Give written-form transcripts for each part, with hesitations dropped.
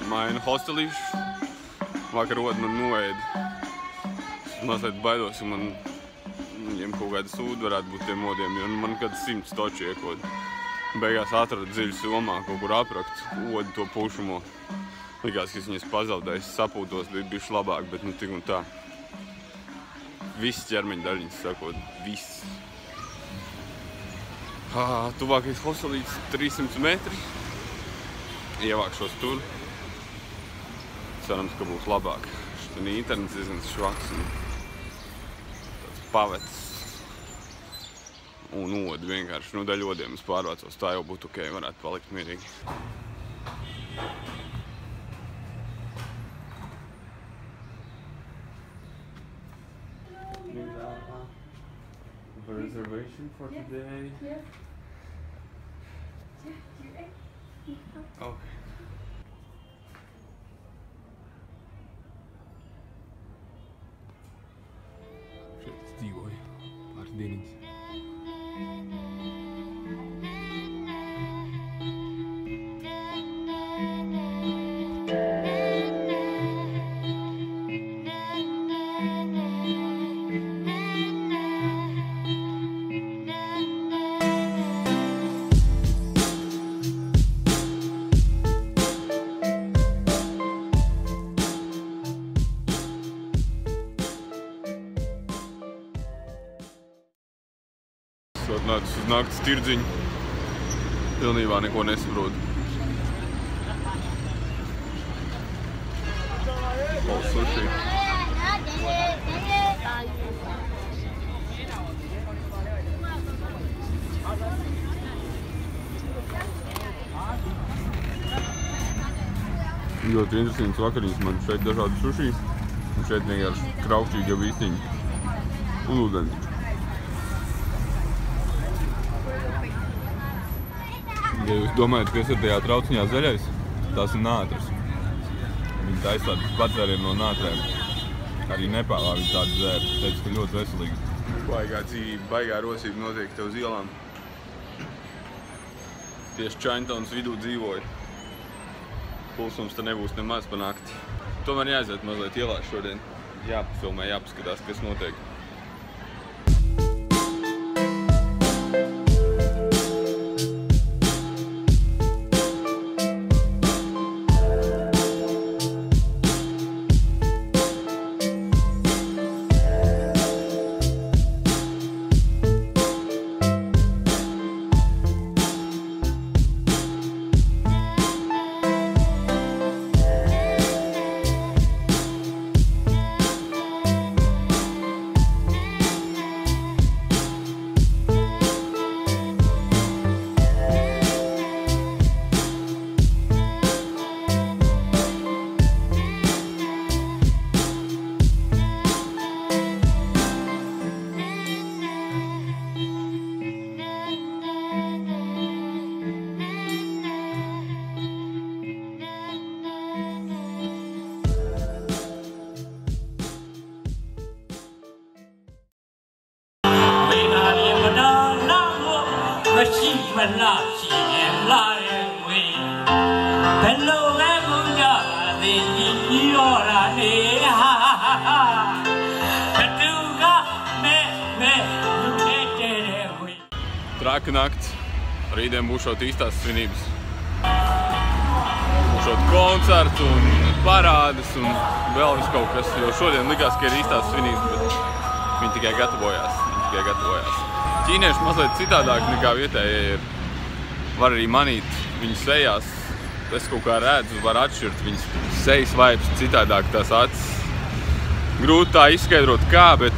mainu hostelīšu. Vakar odu noēdu. Mazliet baidos, jo man viņiem kaut kāda sūda varētu būt tiem modiem, jo man kāds 100 toči iekod. Beigās atradu dziļu somā, kaut kur aprakt, odu to pušumo. Likās, ka es viņas pazaudējis, sapūtos, bija bijuši labāk, bet nu tik un tā. Viss ķermeņa daļiņas, sakot, viss. Tuvākais hostelīts 300 metri. Ievākšos tur. Cerams, ka būs labāk. Šitien internets diezgan švaks un tāds pavecs. Un odu vienkārši, daļ odiem es pārvācos, tā jau būtu ok, varētu palikt mierīgi. Reservation for today? Yeah. Okay. Šeit es dzīvoju pāris dienas. Atnācis uz naktas tirdziņu. Pilnībā neko nesaprotu. Sushi. Ļoti interesants vakariņas man šeit dažādi sushi. Un šeit vienkārši kraukšķīgi jau vistiņi. Un ūdens. Ja jūs domājat, kas ir tajā trauciņā zaļais, tās ir nātris. Viņi taisa tādu patvēriem no nātrēm. Arī Nepālā viņi tādu dzēra. Teica, ka ļoti veselīgi. Baigā dzīve, baigā rosība notiek tev uz ielām. Tieši Chinatowns vidū dzīvoju. Pulsums te nebūs nemaz pa nakti. Tomēr jāaiziet mazliet ielās šodien. Jāpafilmē, jāpaskatās, kas notiek. Traka nakts. Rītdien būšot īstās svinības. Būšot koncerts un parādes un vēl vis kaut kas, jo šodien likās, ka ir īstās svinības, bet viņi tikai gatavojās. Ķīnieši mazliet citādāk nekā vietējie ir. Var arī manīt viņu sejās. Es kaut kā redzu, var atšķirt viņas sejas vibes citādāk tās acis. Grūti tā izskaidrot kā, bet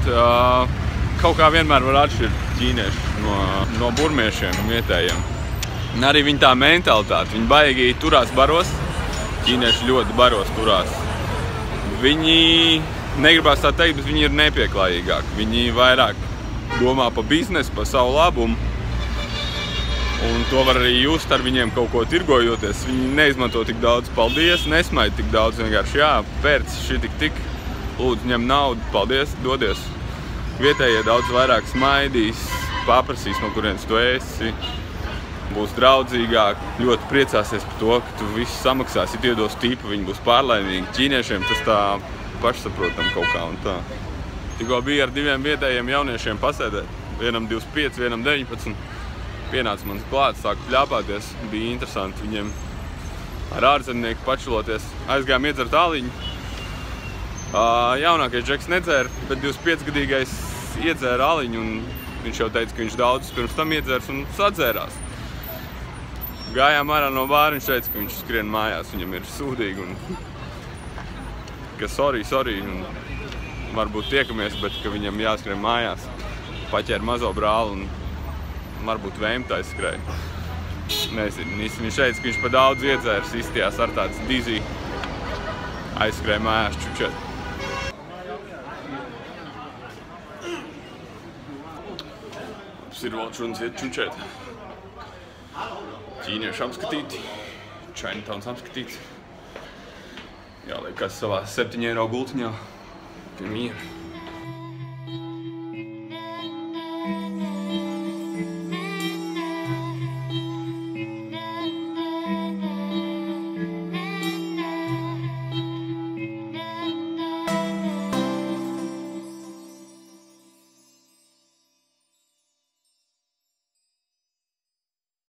kaut kā vienmēr var atšķirt ķīnieši no burmiešiem vietējiem. Un arī viņa tā mentalitāte, viņi baigi turās baros, ķīnieši ļoti baros turās. Viņi, negribās tā teikt, bet viņi ir nepieklājīgāki. Viņi vairāk domā pa biznesu, pa savu labumu. Un to var arī just ar viņiem kaut ko tirgojoties. Viņi neizmanto tik daudz paldies, nesmaid tik daudz, vienkārši jā, pērc šitik, lūdzu ņem naudu, paldies, dodies. Vietējie daudz vairāk smaidīs, paprasīs, no kurienes tu esi. būs draudzīgāk, ļoti priecāsies par to, ka tu visu samaksāsi, ja iedos tipu, viņi būs pārlaimīgi. Ķīniešiem tas tā pašsaprotam kaut kā un tā. Tikko bija ar 2 vietējiem jauniešiem pasēdēt, vienam 25, vienam 19. Pienāca mans klāts, sāka pļāpāties, bija interesanti viņiem ar ārzemnieku pačuloties. Aizgājām iedzert āliņu. Jaunākais Džeks nedzēra, bet 25-gadīgais iedzēra āliņu un viņš jau teica, ka viņš daudz pirms tam iedzērs un sadzērās. Gājām ārā no bāra, viņš teica, ka viņš skrien mājās, viņam ir sūdīgi un ka sorry, un varbūt tiekamies, bet ka viņam jāskrien mājās. Paķēra mazo brāli un varbūt vēmta aizskrēja. Nezinu, viņš teica, ka viņš pa daudz iedzērs, izstījās ar tāds dizī, aizskrēja mājās čučet. Ir vēl šodienas iet čučēt. Ķīnieši apskatīti, Chinatowns apskatīts. Jāliekās savā 7 eiro gultiņā pie miera.